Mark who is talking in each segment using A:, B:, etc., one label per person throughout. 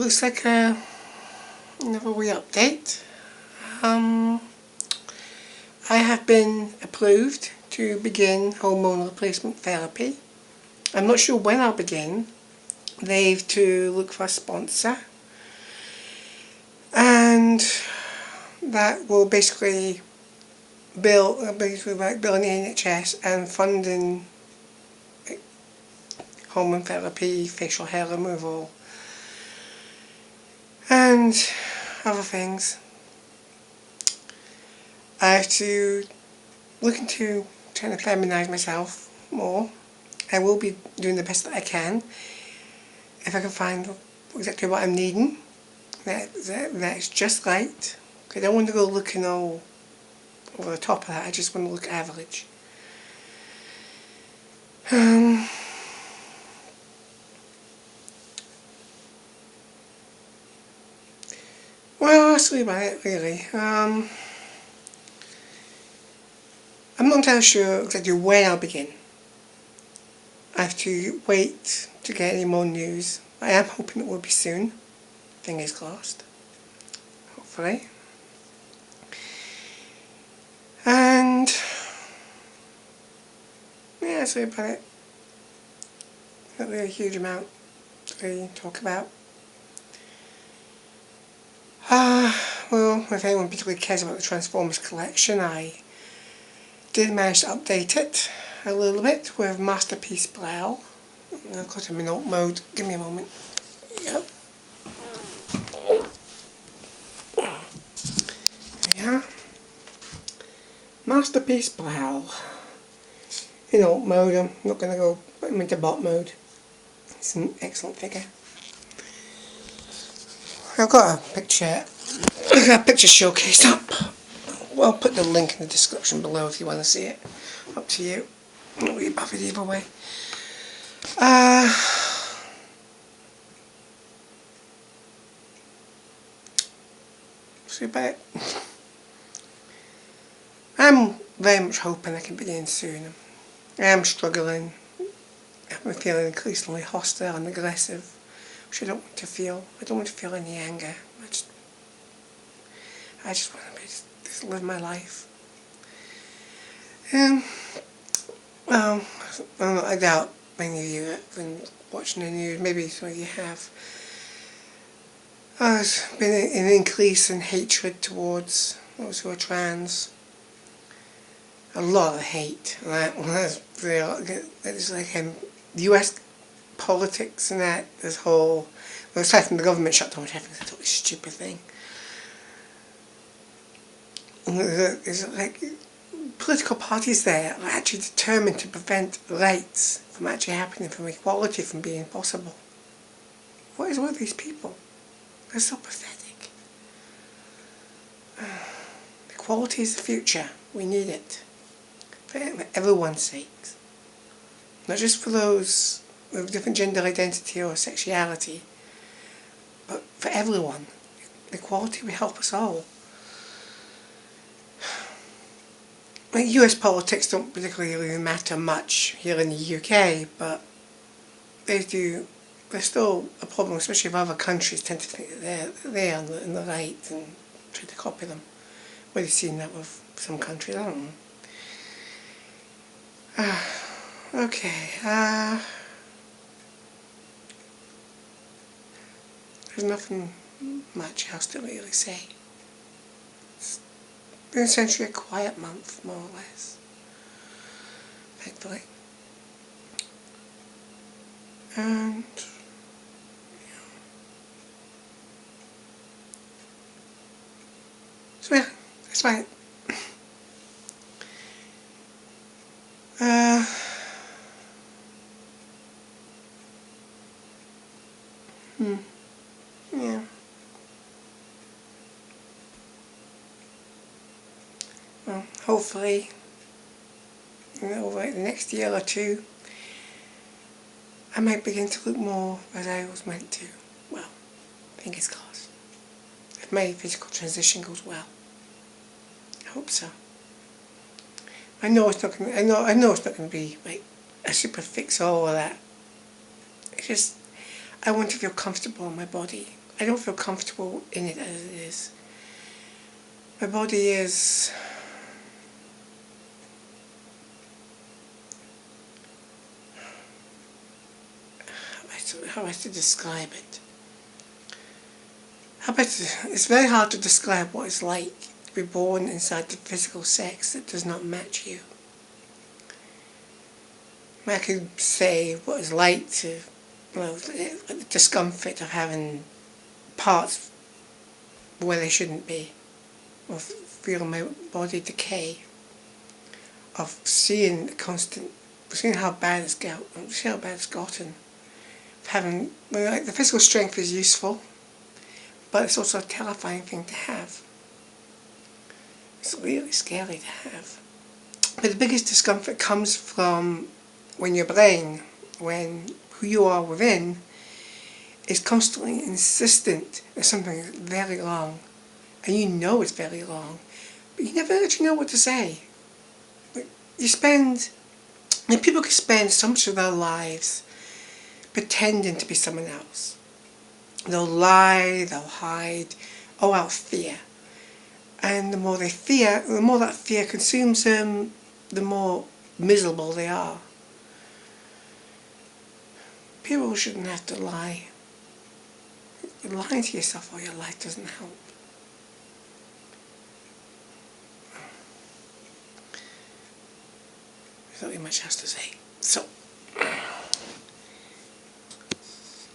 A: looks like another wee update. I have been approved to begin hormone replacement therapy. I'm not sure when I'll begin. They've to look for a sponsor, and that will basically bill like billing the NHS and funding hormone therapy, facial hair removal, and other things. I have to look into trying to feminise myself more. I will be doing the best that I can. If I can find exactly what I'm needing, that's just right. I don't want to go looking all over the top of that. I just want to look average. Well, that's really about it, really. I'm not entirely sure exactly when I'll begin. I have to wait to get any more news. I am hoping it will be soon. Fingers crossed. Hopefully. And yeah, that's really about it. Not really a huge amount to really talk about. Well, if anyone particularly cares about the Transformers collection, I did manage to update it a little bit with Masterpiece Blow. I've got him in alt mode. Give me a moment. Yep. Yeah. Masterpiece Blow. In alt mode. I'm not going to go put him into bot mode. It's an excellent figure. I've got a picture showcased up. Well, I'll put the link in the description below if you want to see it. Up to you. Not really bothered either way. So about it. I'm very much hoping I can begin soon. I am struggling. I'm feeling increasingly hostile and aggressive, which I don't want to feel. I don't want to feel any anger. I just want to just live my life. Well, I doubt many of you have been watching the news. Maybe some of you have. There's been an increase in hatred towards those who are trans. A lot of hate. That's real. It's like US politics and that. This whole, well, aside from the government shutdown, which I think is a totally stupid thing. There's like political parties there are actually determined to prevent rights from actually happening, from equality from being possible. What is with these people? They're so pathetic. Equality is the future. We need it. For everyone's sakes. Not just for those with different gender identity or sexuality, but for everyone. Equality will help us all. Like, US politics don't particularly matter much here in the UK, but they do. There's still a problem, especially if other countries tend to think that they're in the right and try to copy them. Well, you've seen that with some countries, I don't know. Okay, there's nothing much else to really say. It's been essentially a quiet month, more or less. Thankfully. And so yeah, that's about it. Yeah. Well, hopefully, over the next year or two, I might begin to look more as I was meant to. Well, fingers crossed. If my physical transition goes well, I hope so. I know it's not going. I know it's not going to be like a super fix all of that. It's just I want to feel comfortable in my body. I don't feel comfortable in it as it is. My body is... how I to describe it? It's very hard to describe what it's like to be born inside the physical sex that does not match you. I could say what it's like to, well, the discomfort of having parts where they shouldn't be, of feeling my body decay, of seeing how bad it's gotten, having, well, like, the physical strength is useful, but it's also a terrifying thing to have. It's really scary to have. But the biggest discomfort comes from when your brain, when who you are within, is constantly insistent that something is very wrong, and you know it's very wrong, but you never actually know what to say. People can spend so much of their lives pretending to be someone else. They'll lie, they'll hide, out fear. And the more they fear, the more that fear consumes them, the more miserable they are. People shouldn't have to lie. Lying to yourself all your life doesn't help. There's not really much else to say. So,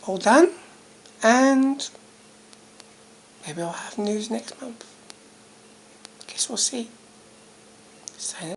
A: all done, and maybe I'll have news next month. Guess we'll see. Sign